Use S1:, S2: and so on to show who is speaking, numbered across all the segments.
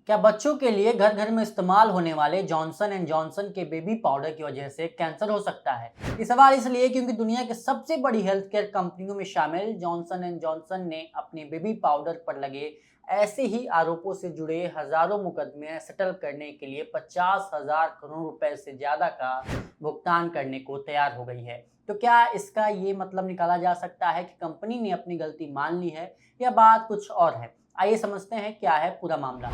S1: क्या बच्चों के लिए घर घर में इस्तेमाल होने वाले जॉनसन एंड जॉनसन के बेबी पाउडर की वजह से कैंसर हो सकता है? ये सवाल इसलिए क्योंकि दुनिया के सबसे बड़ी हेल्थ केयर कंपनियों में शामिल जॉनसन एंड जॉनसन ने अपने बेबी पाउडर पर लगे ऐसे ही आरोपों से जुड़े हजारों मुकदमे सेटल करने के लिए 50,000 करोड़ रुपए से ज्यादा का भुगतान करने को तैयार हो गई है। तो क्या इसका ये मतलब निकाला जा सकता है कि कंपनी ने अपनी गलती मान ली है या बात कुछ और है? आइए समझते हैं क्या है पूरा मामला।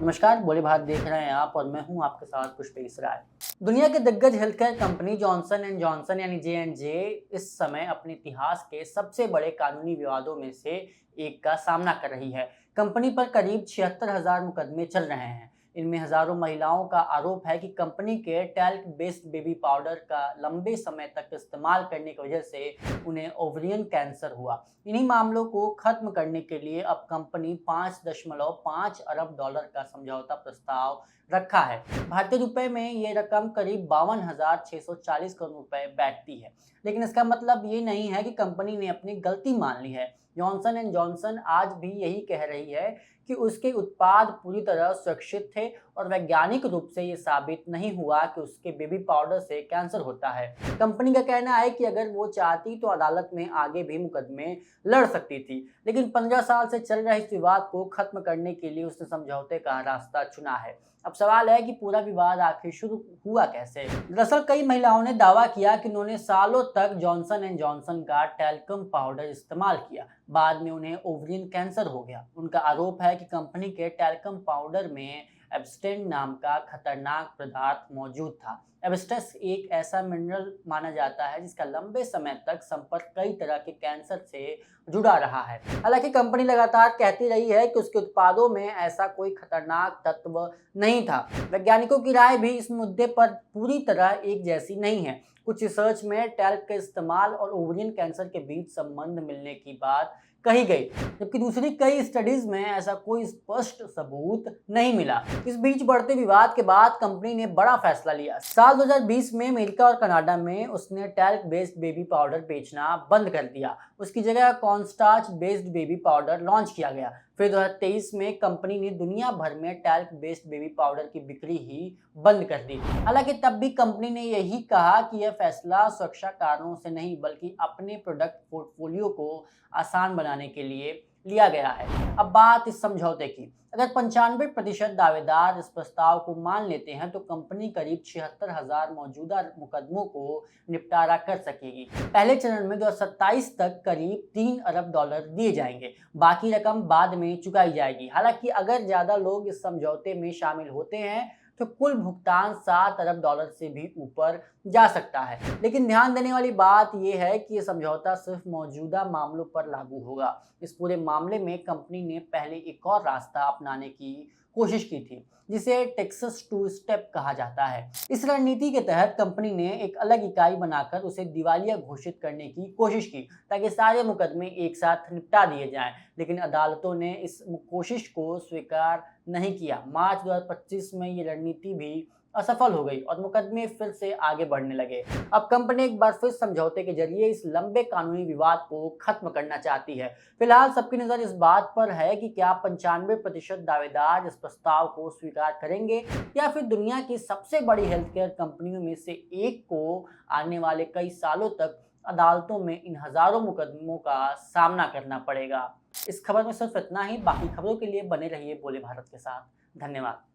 S1: नमस्कार, बोले भारत देख रहे हैं आप और मैं हूं आपके साथ पुष्पेश राय। दुनिया के दिग्गज health care company Johnson and Johnson यानी J&J इस समय अपने इतिहास के सबसे बड़े कानूनी विवादों में से एक का सामना कर रही है। कंपनी पर करीब 76,000 मुकदमे चल रहे हैं। इनमें हजारों महिलाओं का आरोप है कि कंपनी के टैल्क बेस्ड बेबी पाउडर का लंबे समय तक इस्तेमाल करने की वजह से उन्हें ओवरियन कैंसर हुआ। इन्हीं मामलों को खत्म करने के लिए अब कंपनी 5.5 अरब डॉलर का समझौता प्रस्ताव रखा है। भारतीय रुपए में ये रकम करीब 52,640 करोड़ रुपए बैठती है। लेकिन इसका मतलब ये नहीं है कि कंपनी ने अपनी गलती मान ली है। जॉनसन एंड जॉनसन आज भी यही कह रही है कि उसके उत्पाद पूरी तरह सुरक्षित थे और वैज्ञानिक रूप से ये साबित नहीं हुआ कि उसके बेबी पाउडर से कैंसर होता है। कंपनी का कहना है कि अगर वो चाहती तो अदालत में आगे भी मुकदमे लड़ सकती थी, लेकिन 15 साल से चल रहे इस विवाद को खत्म करने के लिए उसने समझौते का रास्ता चुना है। अब सवाल है कि पूरा विवाद आखिर शुरू हुआ कैसे। दरअसल कई महिलाओं ने दावा किया कि उन्होंने सालों तक जॉनसन एंड जॉनसन का टैल्कम पाउडर इस्तेमाल किया, बाद में उन्हें ओवरियन कैंसर हो गया। उनका आरोप है कि कंपनी के टैल्कम पाउडर में एब्स्टेन नाम का खतरनाक पदार्थ मौजूद था। एब्स्टेस एक ऐसा मिनरल माना जाता है जिसका लंबे समय तक संपर्क कई तरह के कैंसर से जुड़ा रहा है। हालांकि कंपनी लगातार कहती रही है कि उसके उत्पादों में ऐसा कोई खतरनाक तत्व नहीं था। वैज्ञानिकों की राय भी इस मुद्दे पर पूरी तरह एक जैसी नहीं है। कुछ रिसर्च में टैल्क के इस्तेमाल और ओवरियन कैंसर के बीच संबंध मिलने की बात कही गई, जबकि दूसरी कई स्टडीज में ऐसा कोई स्पष्ट सबूत नहीं मिला। इस बीच बढ़ते विवाद के बाद कंपनी ने बड़ा फैसला लिया। साल 2020 में अमेरिका और कनाडा में उसने टैल्क बेस्ड बेबी पाउडर बेचना बंद कर दिया। उसकी जगह cornstarch based baby powder launch किया गया। फिर 2023 में कंपनी ने दुनिया भर में टैल्क बेस्ड बेबी पाउडर की बिक्री ही बंद कर दी। हालांकि तब भी कंपनी ने यही कहा कि यह फैसला सुरक्षा कारणों से नहीं बल्कि अपने प्रोडक्ट पोर्टफोलियो को आसान बनाने के लिए लिया गया है। अब बात इस समझौते की। अगर 95% दावेदार इस प्रस्ताव को मान लेते हैं तो कंपनी करीब 76,000 मौजूदा मुकदमों को निपटारा कर सकेगी। पहले चरण में 2027 तक करीब 3 अरब डॉलर दिए जाएंगे। बाकी रकम बाद में चुकाई जाएगी। हालांकि अगर ज्यादा लोग इस समझौते में शामिल होते हैं तो कुल भुगतान 7 अरब डॉलर से भी ऊपर जा सकता है। लेकिन ध्यान देने वाली बात यह है कि यह समझौता सिर्फ मौजूदा मामलों पर लागू होगा। इस पूरे मामले में कंपनी ने पहले एक और रास्ता अपनाने की कोशिश की थी, जिसे टेक्सास टू स्टेप कहा जाता है। इस रणनीति के तहत कंपनी ने एक अलग इकाई बनाकर उसे दिवालिया घोषित करने की कोशिश की ताकि सारे मुकदमे एक साथ निपटा दिए जाएं, लेकिन अदालतों ने इस कोशिश को स्वीकार नहीं किया। मार्च 2025 में ये रणनीति भी असफल हो गई और मुकदमे फिर से आगे बढ़ने लगे। अब कंपनी एक बार फिर समझौते के जरिए इस लंबे कानूनी विवाद को खत्म करना चाहती है। फिलहाल सबकी नजर इस बात पर है कि क्या 95% दावेदार इस प्रस्ताव को स्वीकार करेंगे या फिर दुनिया की सबसे बड़ी हेल्थ केयर कंपनियों में से एक को आने वाले कई सालों तक अदालतों में इन हजारों मुकदमों का सामना करना पड़ेगा। इस खबर में सिर्फ इतना ही। बाकी खबरों के लिए बने रहिए बोले भारत के साथ। धन्यवाद।